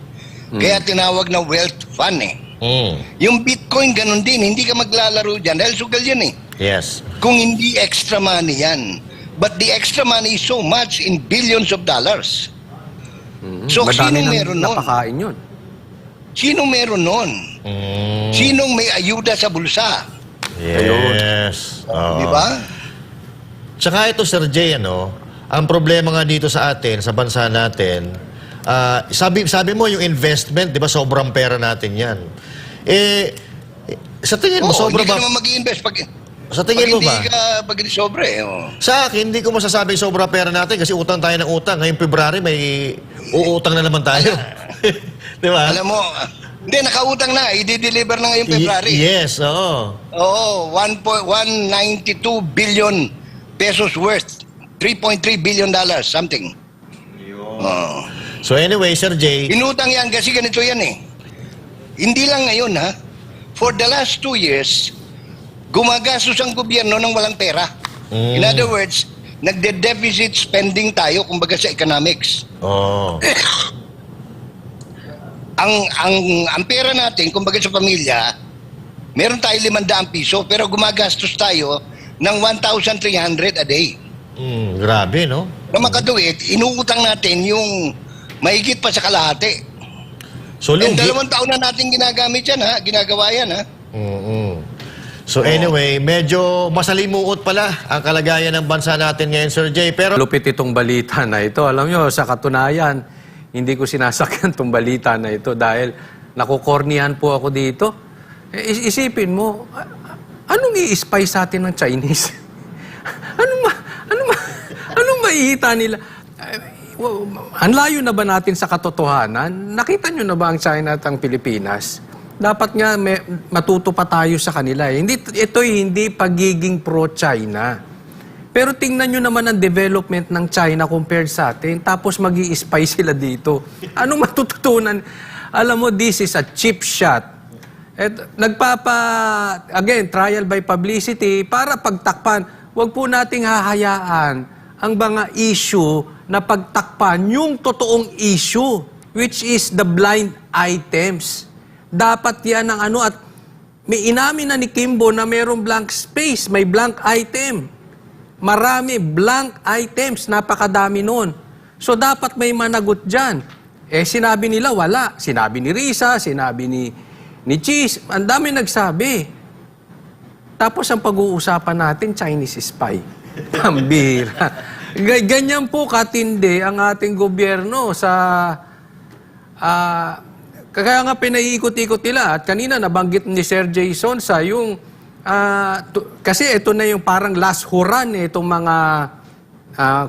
Kaya tinawag na wealth fund eh. Yung Bitcoin, ganun din. Hindi ka maglalaro dyan dahil sugal yan eh. Yes. Kung hindi extra money yan. But the extra money is so much in billions of dollars. So, Madami sinong nang meron nun? napakain yun. Sinong meron nun? Sinong may ayuda sa bulsa? Yes. Di ba? Tsaka ito, Sir Jay, ang problema nga dito sa atin, sa bansa natin, sabi mo yung investment, di ba, sobrang pera natin yan. Sa tingin mo, sobra hindi ka ba? naman mag-i-invest Sa tingin mo ba? Pag hindi sobra eh. Sa akin, hindi ko masasabing sobra pera natin kasi utang tayo ng utang. Ngayong February, may uutang na naman tayo. Di ba? Alam mo, hindi, nakautang na. I-deliver na ngayong February. Yes, oo. Oo, 192 billion pesos worth. $3.3 billion, something. So anyway, Sir Jay, Inutang yan kasi ganito yan eh. Hindi lang ngayon ha. For the last 2 years, gumagastos ang gobyerno ng walang pera. In other words, nagde-deficit spending tayo kumbaga sa economics. Oh. Ang pera natin kumbaga sa pamilya, meron tayo 500 piso pero gumagastos tayo ng 1,300 a day. Grabe, no? Na makatuwid, inuutang natin yung mahigit pa sa kalahati. So, And lugi. 2 taon na natin ginagamit yan, ha? Ginagawa yan, ha? So anyway, medyo masalimuot pala ang kalagayan ng bansa natin ngayon, Sir Jay. Pero Lupit itong balita na ito. Alam nyo, sa katunayan, hindi ko sinasakyan itong balita na ito dahil nakukornihan po ako dito. Isipin mo, anong i-spy sa atin ng Chinese? anong maihita nila? Ang layo na ba natin sa katotohanan? Nakita nyo na ba ang China at ang Pilipinas? Dapat nga matuto pa tayo sa kanila. Ito'y hindi pagiging pro-China. Pero tingnan nyo naman ang development ng China compared sa atin, tapos mag-i-spy sila dito. Anong matututunan? Alam mo, this is a cheap shot. Again, trial by publicity, para pagtakpan, huwag po nating hahayaan ang mga issue na pagtakpan yung totoong issue, which is the blind items. Dapat yan ang at may inamin na ni Kimbo na mayroong blank space, may blank item. Marami blank items, napakadami nun. So dapat may managot dyan. Sinabi nila wala. Sinabi ni Risa, sinabi ni Cheese, ang dami nagsabi. Tapos ang pag-uusapan natin, Chinese spy. Pambira. Ganyan po katindi ang ating gobyerno sa kaya nga pinaiikot-ikot nila. At kanina nabanggit ni Sir Jason sa yung kasi ito na yung parang last huran itong mga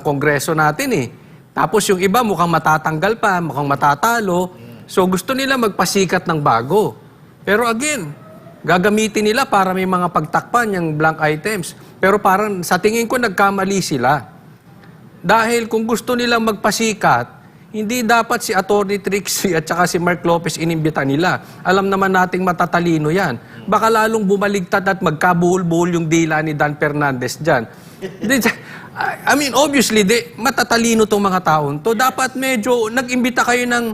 kongreso natin eh. Tapos yung iba mukhang matatanggal pa, mukhang matatalo. So gusto nila magpasikat ng bago. Pero again, gagamitin nila para may mga pagtakpan yung blank items. Pero parang sa tingin ko nagkamali sila. Dahil kung gusto nilang magpasikat, hindi dapat si Atty. Trixie at saka si Mark Lopez inimbita nila. Alam naman nating matatalino yan. Baka lalong bumaligtad at magkabuhol-buhol yung dila ni Dan Fernandez dyan. I mean, obviously, matatalino tong mga taon to. Dapat medyo nag-imbita kayo ng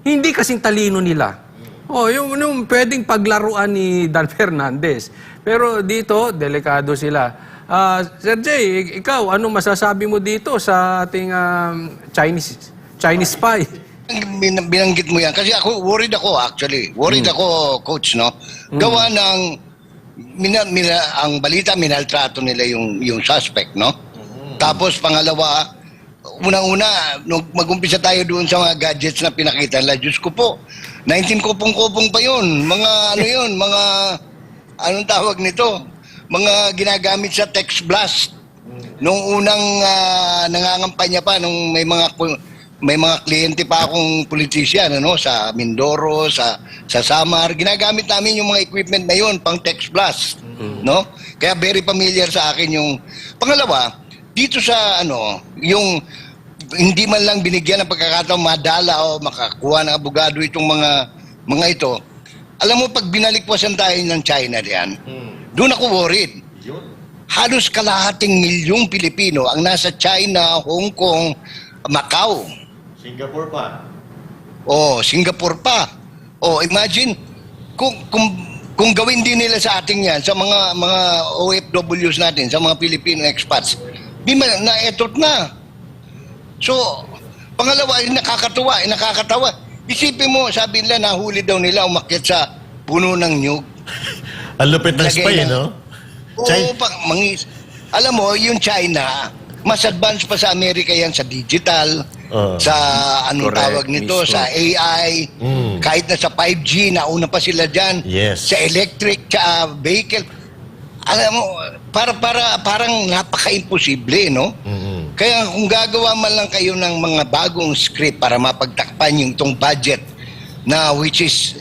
hindi kasing talino nila. Yung pwedeng paglaruan ni Dan Fernandez. Pero dito, delikado sila. Sir Jay, ikaw, anong masasabi mo dito sa ating Chinese spy? Binanggit mo yan. Kasi worried ako actually. Worried ako, Coach, no? Gawa ng, ang balita, minaltrato nila yung suspect, no? Tapos pangalawa, unang-una, nung mag-umpisa tayo doon sa mga gadgets na pinakita nila, Diyos ko po, 19 kupong-kupong pa yun. Mga anong tawag nito? Mga ginagamit sa text blast. Nung unang nangangampanya pa, nung may mga kliyente pa akong politisyan, sa Mindoro, sa Samar, ginagamit namin yung mga equipment na yun, pang text blast, no? Kaya very familiar sa akin yung pangalawa, dito sa yung hindi man lang binigyan ng pagkakataong madala o makakuha ng abogado itong mga ito. Alam mo, pag binalikwasan tayo ng China diyan, doon ako worried. Halos kalahating milyong Pilipino ang nasa China, Hong Kong, Macau. Singapore pa. Singapore pa. Imagine kung gawin din nila sa atin 'yan sa mga OFWs natin, sa mga Filipino expats. Di man naetot na. So, pangalawa, nakakatawa. Isipin mo, sabi nila nahuli daw nila umakyat sa puno ng nyug. Ang lupit ng spy, no? Alam mo, yung China, mas advanced pa sa Amerika yan sa digital, sa anong Correct, tawag nito, mismo. sa AI, kahit na sa 5G, nauna pa sila dyan, Yes. sa electric, sa vehicle. Alam mo, parang napaka-imposible, no? Kaya kung gagawa man lang kayo ng mga bagong script para mapagtakpan yung tong budget na which is,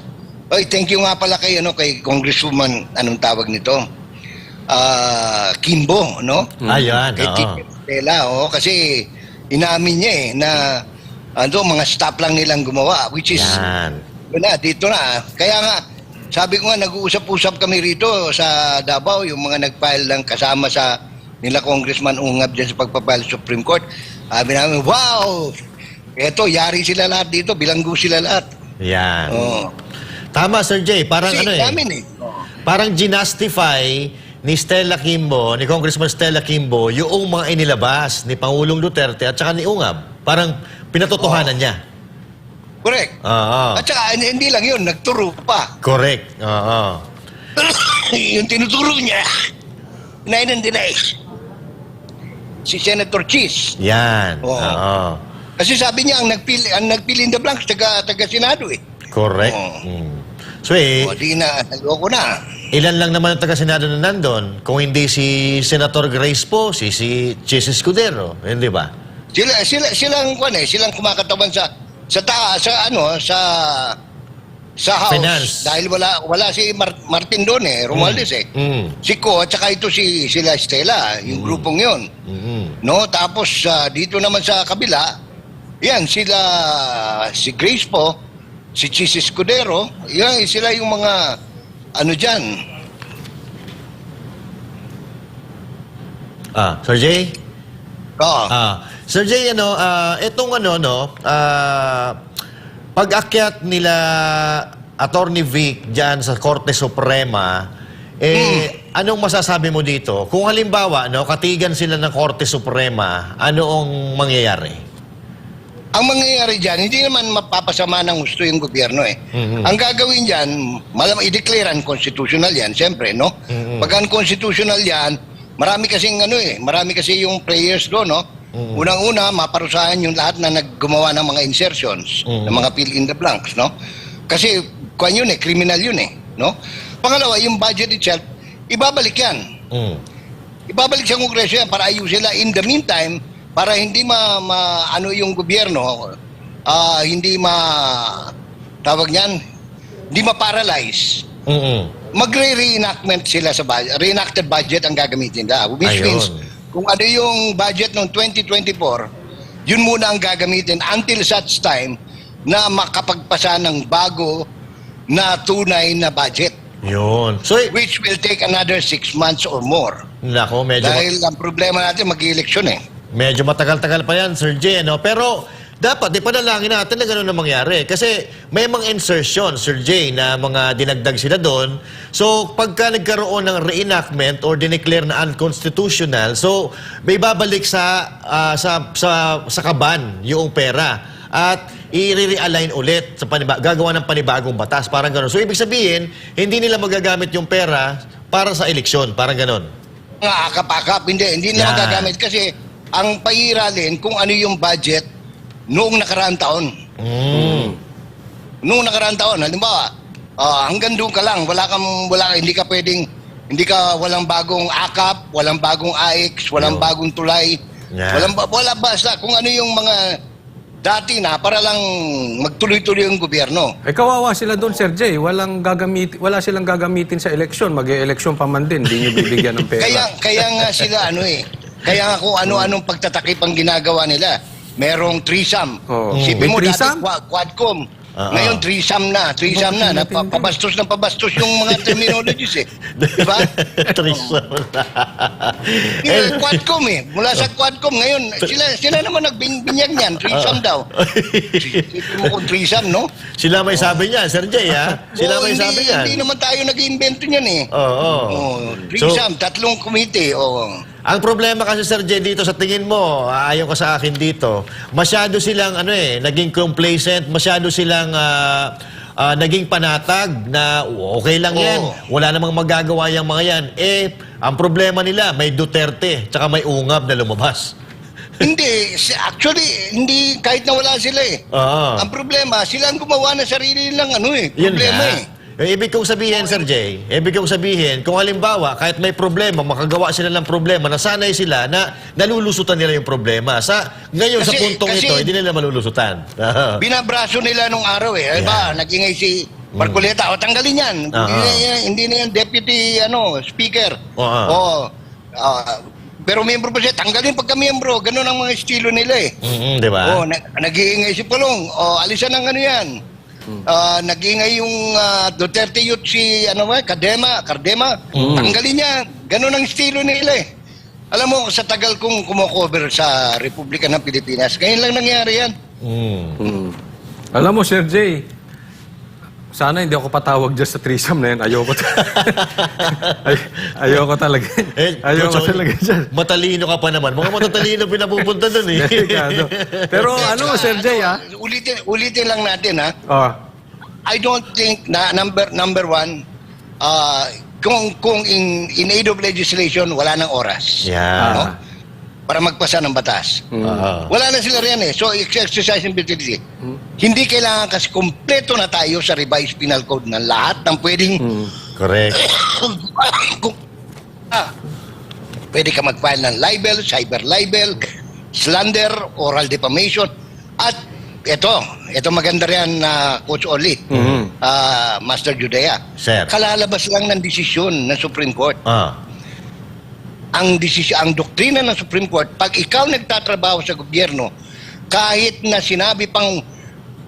thank you nga pala kay Congresswoman, anong tawag nito? Kimbo, no? Ayan, Kay oo. Tito Stella, kasi inamin niya na mga staff lang nilang gumawa, which is Yan. dito na. Kaya nga, sabi ko nga, nag-uusap-usap kami rito sa Davao, yung mga nag-file ng kasama sa nila Congressman Ungab dyan sa pagpapile sa Supreme Court. Sabi namin, wow! Eto, yari sila lahat dito, bilanggo sila lahat. Yan. Oh. Tama, Sir Jay. Parang Kasi ano eh. namin eh. Parang ginastify ni Stella Kimbo, ni Congressman Stella Kimbo, yung mga inilabas ni Pangulong Duterte at saka ni Ungab. Parang pinatotohanan niya. Correct. Oo. At saka hindi lang yun, nagturo pa. Correct. Oo. Yung tinuturo niya, deny and deny. Si Senator Cheese. Yan. Oo. Oo. Kasi sabi niya, ang nagpili in the blanks, taga Senado eh. Correct. Oo. So O, di na, naloko na. ilan lang naman ang taga-Senado na nandun? Kung hindi si Senator Grace po, si Chis Escudero. Hindi ba? Silang kumakatawan sa House. Finance. Dahil wala si Martin doon eh, Romualdez eh. Si Ko at saka ito sila Estela, yung grupong 'yon. No, tapos dito naman sa kabila, yan si Grace po, si Chis Escudero, yan sila yung mga ano diyan. Sir Jay? Oo. Sir Jay, itong pag-akyat nila Attorney Vic dyan sa Korte Suprema, anong masasabi mo dito? Kung halimbawa, katigan sila ng Korte Suprema, anoong mangyayari? Ang mangyayari dyan, hindi naman mapapasama ng gusto yung gobyerno eh. Ang gagawin dyan, i-declare unconstitutional yan, siyempre, no? Pag unconstitutional yan, marami kasi yung players doon, no? Unang-una, maparusahan yung lahat na naggumawa ng mga insertions, ng mga fill in the blanks, no? Kasi, criminal yun eh, no? Pangalawa, yung budget itself, ibabalik yan. Ibabalik sa Kongreso yan para ayusin sila. In the meantime, para hindi yung gobyerno, hindi ma-paralyze. Magre-reenactment sila sa budget. Reenacted budget ang gagamitin nila. Which means, kung ano yung budget ng 2024, yun muna ang gagamitin until such time na makapagpasa ng bago na tunay na budget. Yun. So, Which will take another 6 months or more. nako, Dahil ang problema natin, mag-eleksyon eh. medyo matagal-tagal pa yan, Sir Jay, Pero, dapat, ipanalangin natin na gano'n na mangyari. Kasi may mga insertion, Sir Jay, na mga dinagdag sila doon. So, pagka nagkaroon ng reenactment or dineclare na unconstitutional, so, may babalik sa kaban yung pera. At i-realign ulit sa gagawa ng panibagong batas. Parang gano'n. So, ibig sabihin, hindi nila magagamit yung pera para sa eleksyon. Parang gano'n. Mga akap-akap, hindi na magagamit kasi ang pairalin kung ano yung budget noong nakaraang taon. Noong nakaraang taon, halimbawa, hanggang doon ka lang, walang bagong akap, walang bagong AX, walang bagong tulay, wala basta kung ano yung mga dati na para lang magtuloy-tuloy yung gobyerno. Kawawa sila doon, Sir Jay. Wala silang gagamitin sa eleksyon. Mag-e-eleksyon pa man din. Hindi nyo bibigyan ng pera. Kaya nga sila kaya nga kung ano-anong pagtatakip ang ginagawa nila. Merong threesome. Sipin mo May dati threesome? quadcom. Ngayon threesome na. Pabastos ng pabastos yung mga terminologies eh. Diba? Threesome. Quadcom eh. Mula sa quadcom ngayon, sila naman nagbinyag niyan. Threesome daw. Sipin mo kung threesome, no? Sila may sabi niyan, Sir Jay, Sila may sabi niyan. Hindi naman tayo nag-invento niyan eh. Threesome, tatlong committee. Ang problema kasi, Sir Jay, dito sa tingin mo, ayon ka sa akin dito, masyado silang naging complacent, masyado silang naging panatag na okay lang yan, wala namang magagawa yung mga yan. Ang problema nila, may Duterte, tsaka may Ungab na lumabas. Hindi, actually, hindi kahit na wala sila eh. Ang problema, sila ang gumawa na sarili nilang problema eh. Ibig kong sabihin, Sir Jay, kung halimbawa, kahit may problema, makagawa sila ng problema, nasanay sila na nalulusutan nila yung problema. Ngayon, sa puntong ito, hindi nila malulusutan. Binabraso nila nung araw eh. Diba, nagingay si Marcoleta, tanggalin yan. Hindi na yan deputy speaker. Pero miyembro pa siya, tanggalin pagka-miyembro. Ganun ang mga estilo nila eh. Di ba? Nag-iingay si Pulong. Alisan ng yan. nag-ingay yung Duterte Youth si Cardema. Tanggalin niya. Ganun ang estilo nila eh. Alam mo, sa tagal kong kumocover sa Republika ng Pilipinas, ngayon lang nangyari yan. Alam mo, Sir Jay, sana hindi ako patawag dyan sa threesome na yan. Ayoko ayoko talaga. Ayoko Coach, talaga dyan. matalino ka pa naman. Mga matatalino pinapupunta dun eh. Delikado. Pero ano, Sir Jay, Ulitin lang natin, ha? Oh. I don't think na number one, kung in aid of legislation, wala nang oras. Yeah. Para magpasa ng batas. Wala na sila riyan eh. So, exercise impunity. Hindi kailangan kasi kompleto na tayo sa revised penal code ng lahat ng pwedeng Correct. pwede ka mag-file ng libel, cyber libel, slander, oral defamation. At ito maganda riyan na Coach Oli, Master Judea. Sir. Kalalabas lang ng desisyon ng Supreme Court. Ang doktrina ng Supreme Court, pag ikaw nagtatrabaho sa gobyerno, kahit na sinabi pang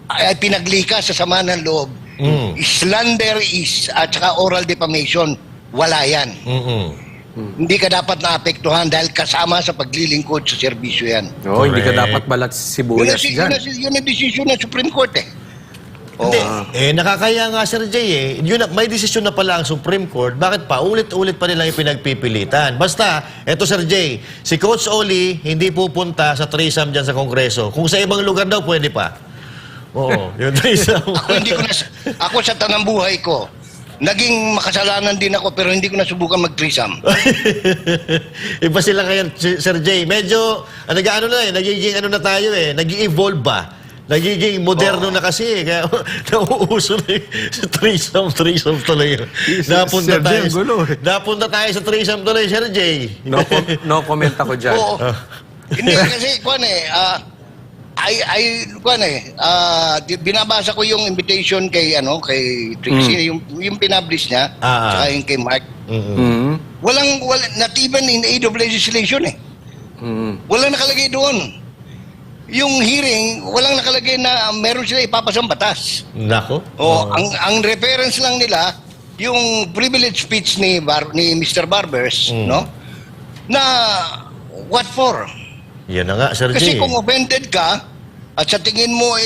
ay pinaglika sa sama ng loob, slander at saka oral defamation, wala yan. Hindi ka dapat naapektuhan dahil kasama sa paglilingkod sa serbisyo yan. Oo, hindi ka dapat balat sibuyas dyan. Yun ang desisyon ng Supreme Court eh. Hindi. Nakakaya nga, Sir Jay, may desisyon na pala ang Supreme Court. Bakit pa? Ulit-ulit pa nilang ipinagpipilitan. Basta, eto Sir Jay, si Coach Oli hindi pupunta sa threesome dyan sa Kongreso. Kung sa ibang lugar daw, pwede pa. Oo, yung threesome. Ako sa tanang buhay ko, naging makasalanan din ako pero hindi ko nasubukan mag-threesome. Iba sila ngayon, Sir Jay. Medyo, nagiging na tayo eh. Nag-i-evolve ba? Nagiging moderno na kasi. Kaya nauuso na yung threesome tuloy. Sir Jay, ang gulo eh. Napunta tayo sa threesome tuloy, Sir Jay. No comment ako dyan. Oo. Hindi kasi, binabasa ko yung invitation kay Trixie, yung pinablish niya, saka yung kay Mark. Walang, not even in aid of legislation eh. Walang nakalagay doon. Yung hearing, walang nakalagay na meron sila ipapasang batas. Nako. Ang reference lang nila, yung privilege speech ni Mr. Barbers, no? Na, what for? Yan na nga, Sir Kasi Jay. kung offended ka, at sa tingin mo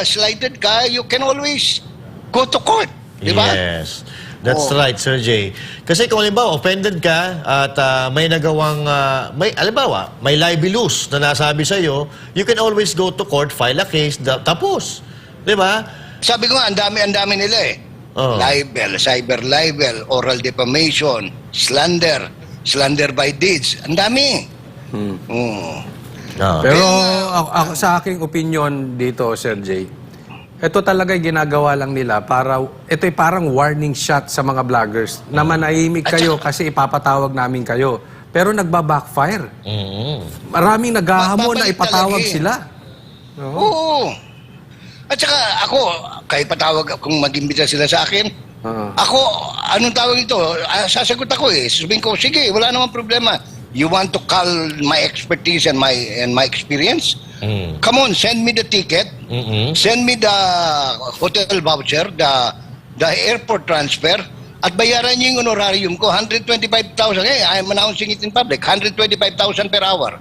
slighted ka, you can always go to court. Di ba? Yes. That's right, Sir Jay. Kasi kung halimbawa, offended ka at may nagawang, may libelous na nasabi sa'yo, you can always go to court, file a case, tapos. Di ba? Sabi ko nga, ang dami nila eh. Libel, cyber libel, oral defamation, slander by deeds. Ang dami. Pero ako, sa aking opinion dito, Sir Jay, ito talaga ginagawa lang nila para, ito ay parang warning shot sa mga vloggers na manahimik kayo kasi ipapatawag namin kayo. Pero nagba-backfire. Maraming naghahamon na ipatawag sila. Oo. At saka ako, kahit patawag kung mag-imbita sila sa akin, ako, anong tawag ito? Sasagot ako eh. Sabihin ko, sige, wala namang problema. You want to call my expertise and my experience? Come on, send me the ticket. Send me the hotel voucher, the airport transfer, at bayaran niyo yung honorarium ko, 125,000. I'm announcing it in public, 125,000 per hour.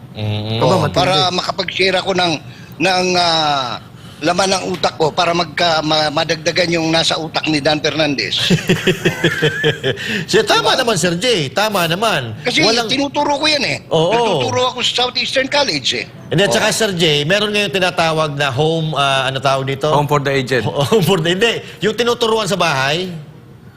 Para makapag-share ako ng laman ng utak ko para madagdagan yung nasa utak ni Dan Fernandez. Tama naman, Sir Jay. Tama naman. Kasi tinuturo ko yan eh. Nagtuturo ako sa Southeastern College eh. And then, saka, Sir Jay, meron ngayon tinatawag na home, ano tawag dito? Home for the aged. Hindi. Yung tinuturuan sa bahay,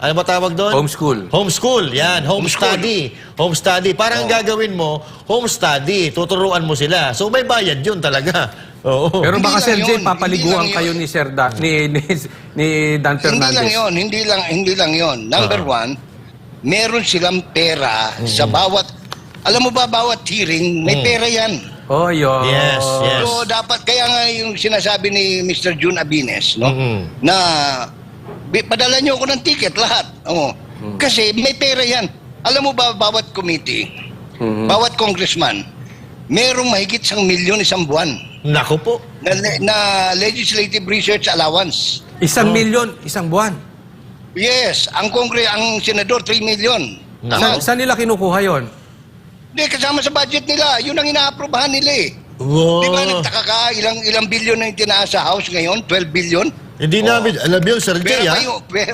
ano ba tawag doon? Homeschool. Homeschool, yan. Home study. Home study. Parang gagawin mo, home study. Tuturuan mo sila. So, may bayad yun talaga. Oo. Pero baka, Sir Jay, Hindi papaliguan lang kayo yun. ni Dan Fernandez. Hindi lang yon. Number one, meron silang pera sa bawat, alam mo ba, bawat hearing, may pera yan. Oh, yun. Yes. So, dapat, kaya nga yung sinasabi ni Mr. June Abines, no? Na, padala niyo ako ng ticket, lahat. Kasi may pera yan. Alam mo ba, bawat committee, bawat congressman, merong mahigit 1 milyon isang buwan Nako po. na legislative research allowance. 1 milyon, isang buwan. Yes, ang senador 3 million. Nako. Saan nila kinukuha yon? Hindi, kasama sa budget nila. Yun ang inaaprobahan nila eh. Wow. Di ba nagtaka ka, ilang bilyon na yung tinaas sa House ngayon? 12 billion? Hindi namin, alam yun, Sir Jay, ha?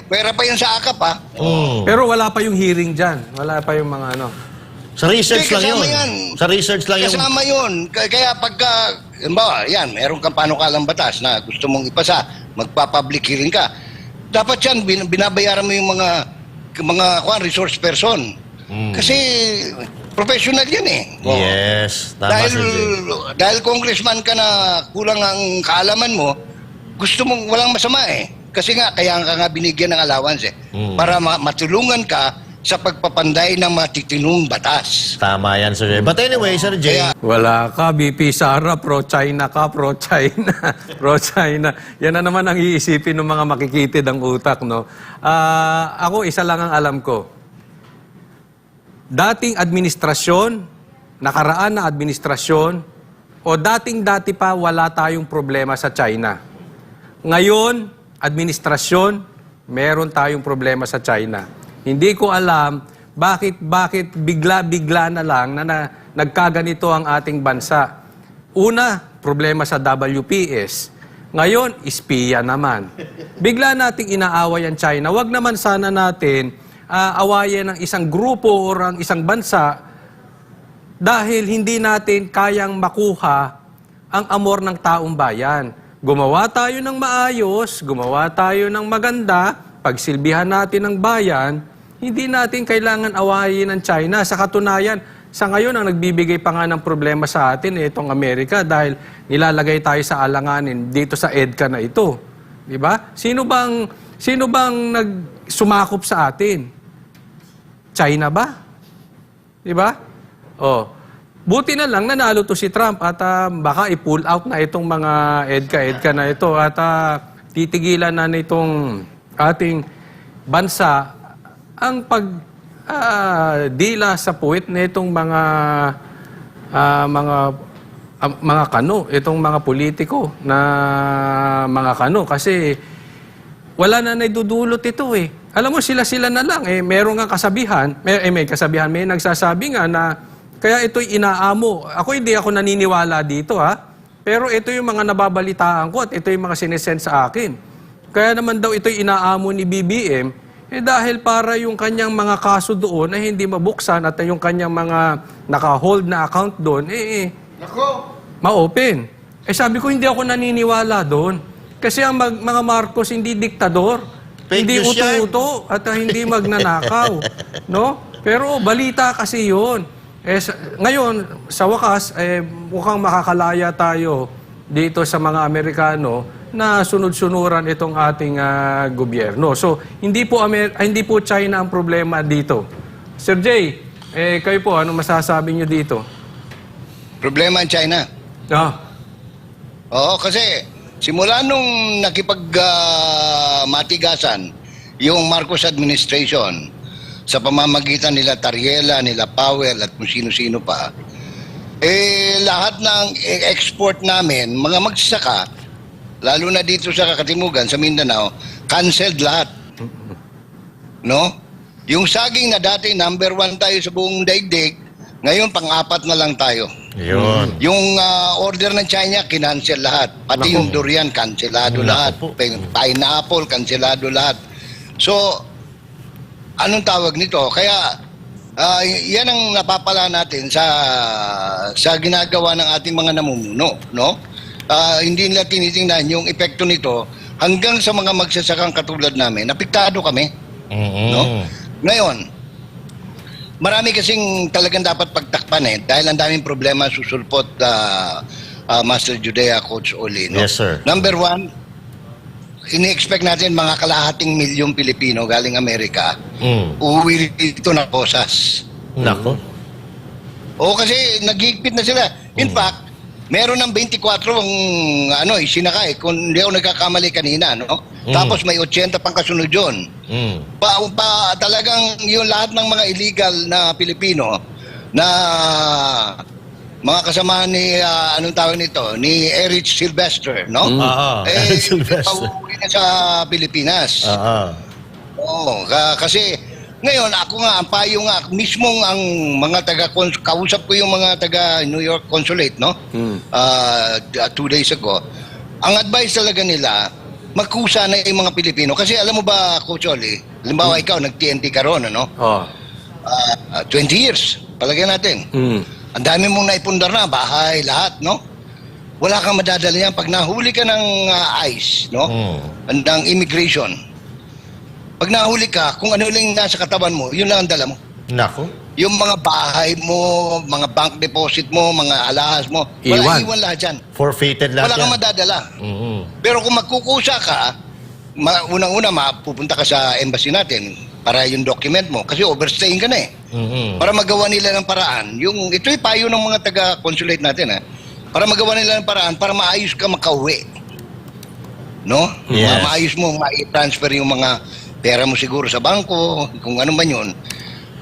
Pera pa yun sa akap, ha? Pero wala pa yung hearing dyan. Wala pa yung mga ano. Sa research Hindi, lang yun. kasama yan. Sa research lang yung... Kasama yun. Kaya pagka, halimbawa, yan, meron kang panukalang batas na gusto mong ipasa, magpa-public hearing ka. Dapat yan, binabayaran mo yung mga resource person. Kasi professional yan eh. Yes, tama, Dahil, Sir Jay. dahil congressman ka na kulang ang kaalaman mo, gusto mong walang masama eh. Kasi nga, kaya ka nga binigyan ng allowance eh. Para matulungan ka sa pagpapanday ng matitinong batas. Tama yan, Sir Jay. But anyway, Sir Jay, Wala ka, BP Sara, pro-China ka, pro-China, pro-China. Yan na naman ang iisipin ng mga makikitid ang utak, no? Ako, isa lang ang alam ko. Dating administrasyon, nakaraan na administrasyon, o dating-dati pa wala tayong problema sa China. Ngayon, administrasyon, meron tayong problema sa China. Hindi ko alam bakit bigla-bigla na lang na nagkaganito ang ating bansa. Una, problema sa WPS. Ngayon, espiya naman. Bigla nating inaaway ang China. Wag naman sana natin awayan ng isang grupo o ang isang bansa dahil hindi natin kayang makuha ang amor ng taong bayan. Gumawa tayo ng maayos, gumawa tayo ng maganda, pagsilbihan natin ang bayan, hindi natin kailangan awayin ng China. Sa katunayan, sa ngayon ang nagbibigay pa nga ng problema sa atin itong Amerika dahil nilalagay tayo sa alanganin dito sa EDCA na ito. Di ba? Sino bang nagsumakop sa atin? China ba? Di ba? Oh. Buti na lang nanalo to si Trump at baka i-pull out na itong mga EDCA na ito at titigilan na nitong ating bansa ang dila sa puwit nitong mga kano, itong mga politiko na mga kano kasi wala na naidudulot ito eh. Alam mo, sila-sila na lang eh. Meron nga kasabihan, may nagsasabi nga na kaya ito'y inaamo. Hindi ako naniniwala dito ha. Pero ito yung mga nababalitaan ko at ito yung mga sinesend sa akin. Kaya naman daw ito'y inaamo ni BBM dahil para yung kanyang mga kaso doon ay hindi mabuksan at yung kanyang mga naka-hold na account doon, ma-open. Sabi ko, hindi ako naniniwala doon. Kasi ang mga Marcos hindi diktador. Fake hindi news yan. uto-uto at hindi magnanakaw. No? Pero balita kasi yun. Ngayon, sa wakas, mukhang makakalaya tayo dito sa mga Amerikano na sunod-sunuran itong ating gobyerno. So, hindi po China ang problema dito. Sir Jay, kayo po, ano masasabi niyo dito? Problema ang China. Oo, kasi simula nung nakipag-matigasan yung Marcos administration sa pamamagitan nila Tariela, nila Powell at kung sino-sino pa, lahat ng export namin, mga magsasaka, lalo na dito sa Katimugan, sa Mindanao, canceled lahat. No? Yung saging na dati number 1 tayo sa buong daigdig, ngayon pang-4 na lang tayo. yun. Yung order ng China, kinancel lahat. Pati yung durian, cancelado lahat. Pineapple, cancelado lahat. So, anong tawag nito? Kaya, yan ang napapala natin sa ginagawa ng ating mga namumuno, no? Hindi nila tinitingnan yung epekto nito hanggang sa mga magsasakang katulad namin. Napiktado kami, no? Ngayon, marami kasing talagang dapat pagtakpan dahil ang daming problema susulpot Master Judea, Coach Oli, no? Yes, sir. Number 1, ini-expect natin mga kalahating milyong Pilipino galing Amerika uuwi dito na posas. Nako. Oo, kasi naghigpit na sila. In fact, meron ng 24 ang isinakay. Kung hindi ako nagkakamali kanina, no? Tapos may 80 pang kasunod yun. Talagang yung lahat ng mga illegal na Pilipino na mga kasama ni, anong tawag nito, ni Eric Sylvester, no? Oo. Eric Sylvester. Pauwi na sa Pilipinas. Oo. Oo, kasi ngayon ako nga, ang payo nga, mismong ang mga kausap ko yung mga taga New York Consulate, no? 2 days ago. Ang advice talaga nila, magkusa na yung mga Pilipino. Kasi alam mo ba, Coach Oli, halimbawa ikaw, nag-TNT ka ron, ano? 20 years, palagyan natin. Ang dami mong naipundar na, bahay, lahat, no? Wala kang madadala yan. Pag nahuli ka ng ICE, no? Ng immigration, pag nahuli ka, kung ano lang nasa katawan mo, yun lang ang dala mo. Nako. Yung mga bahay mo, mga bank deposit mo, mga alahas mo, wala iwan lahat yan. Forfeited lahat Wala kang madadala. Pero kung magkukusa ka, unang-una, pupunta ka sa embassy natin para yung document mo. Kasi overstaying ka na eh. Para magawa nila ng paraan. Ito'y payo ng mga taga-consulate natin. Para magawa nila ng paraan, para maayos ka makauwi. No? Yes. Maayos mo, ma-transfer yung mga pera mo siguro sa bangko, kung ano man yun.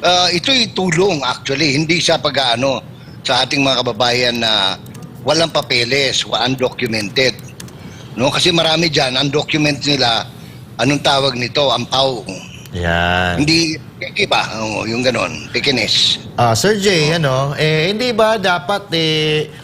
Ito'y tulong actually, hindi sa pag-ano sa ating mga kababayan na walang papeles, undocumented. No? Kasi marami dyan, ang document nila, anong tawag nito, ampaw. Yan. Hindi, iba, yung ganon, Pekinese. Sir Jay, hindi ba dapat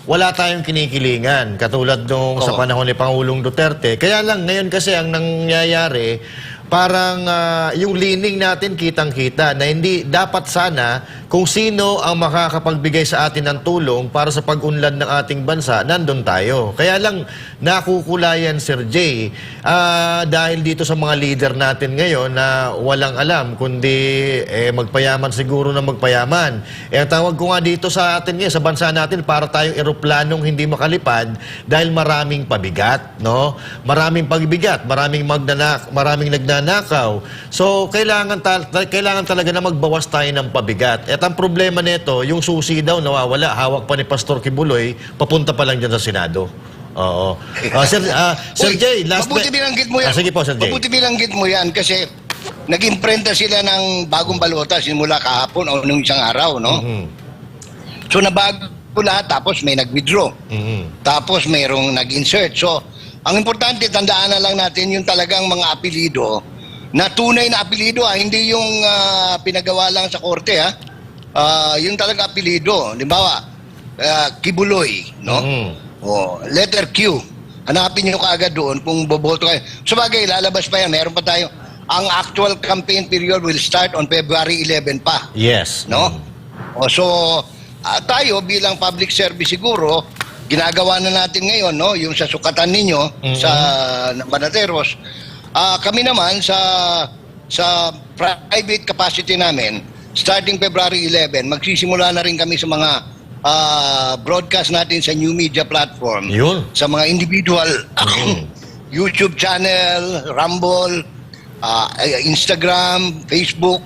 wala tayong kinikilingan katulad nung sa panahon ni Pangulong Duterte? Kaya lang ngayon kasi ang nangyayari, parang yung leaning natin kitang-kita na hindi dapat sana kung sino ang makakapagbigay sa atin ng tulong para sa pag-unlad ng ating bansa, nandun tayo. Kaya lang nakukulayan, Sir Jay, dahil dito sa mga leader natin ngayon na walang alam, kundi magpayaman siguro na magpayaman. Ang tawag ko nga dito sa atin ngayon, sa bansa natin, para tayong eroplanong hindi makalipad dahil maraming pabigat, no? Maraming pagbigat, maraming nagnanakaw. So, kailangan talaga na magbawas tayo ng pabigat. At ang problema nito, yung susi daw nawawala, hawak pa ni Pastor Kibuloy, papunta pa lang dyan sa Senado. Oo. Sir Jay, mabuti binanggit mo yan. Sige po, Sir Jay. Mabuti binanggit mo yan kasi nag-imprenta sila ng bagong balota simula kahapon o nung isang araw, no? So, nabago lahat, tapos may nag-withdraw. Tapos mayroong nag-insert. So, ang importante, tandaan na lang natin yung talagang mga apelido na tunay na apelido, hindi yung pinagawa lang sa korte, yung talagang apelido. Halimbawa, Kibuloy, no? Letter Q. Hanapin nyo kaagad doon kung boboto kayo. Sabagay, lalabas pa yan. Meron pa tayo. Ang actual campaign period will start on February 11 pa. Yes. No? So, tayo bilang public service siguro, ginagawa na natin ngayon, no, yung sa sukatan ninyo sa Banateros. Kami naman sa private capacity namin, starting February 11, magsisimula na rin kami sa mga broadcast natin sa new media platform. Yun. Sa mga individual YouTube channel, Rumble, Instagram, Facebook,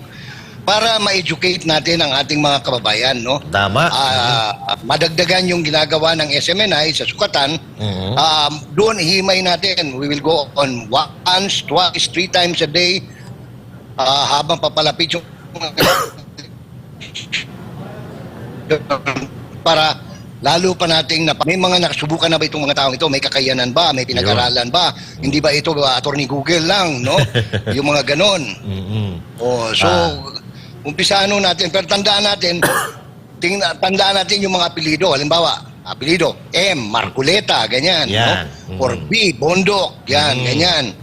para ma-educate natin ang ating mga kababayan, no? Tama. Madagdagan yung ginagawa ng SMNI sa sukatan. Doon himay natin. We will go on once, twice, 3 times a day habang papalapit yung para lalo pa nating may mga nakasubukan na ba itong mga taong ito, may kakayanan ba, may pinag-aralan ba, hindi ba ito attorney Google lang, no? Yung mga ganon. So umpisaan natin, pero tandaan natin yung mga apelido. Halimbawa, apelido M, Marculeta, ganyan, yan, no? Or B, Bondok, yan, ganyan.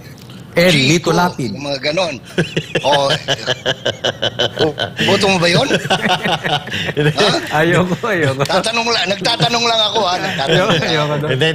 L, Chico, Lito Lapid. yung mga ganon. Boto mo ba yun? Ayoko. Nagtatanong lang ako, ha? Ayoko. And then,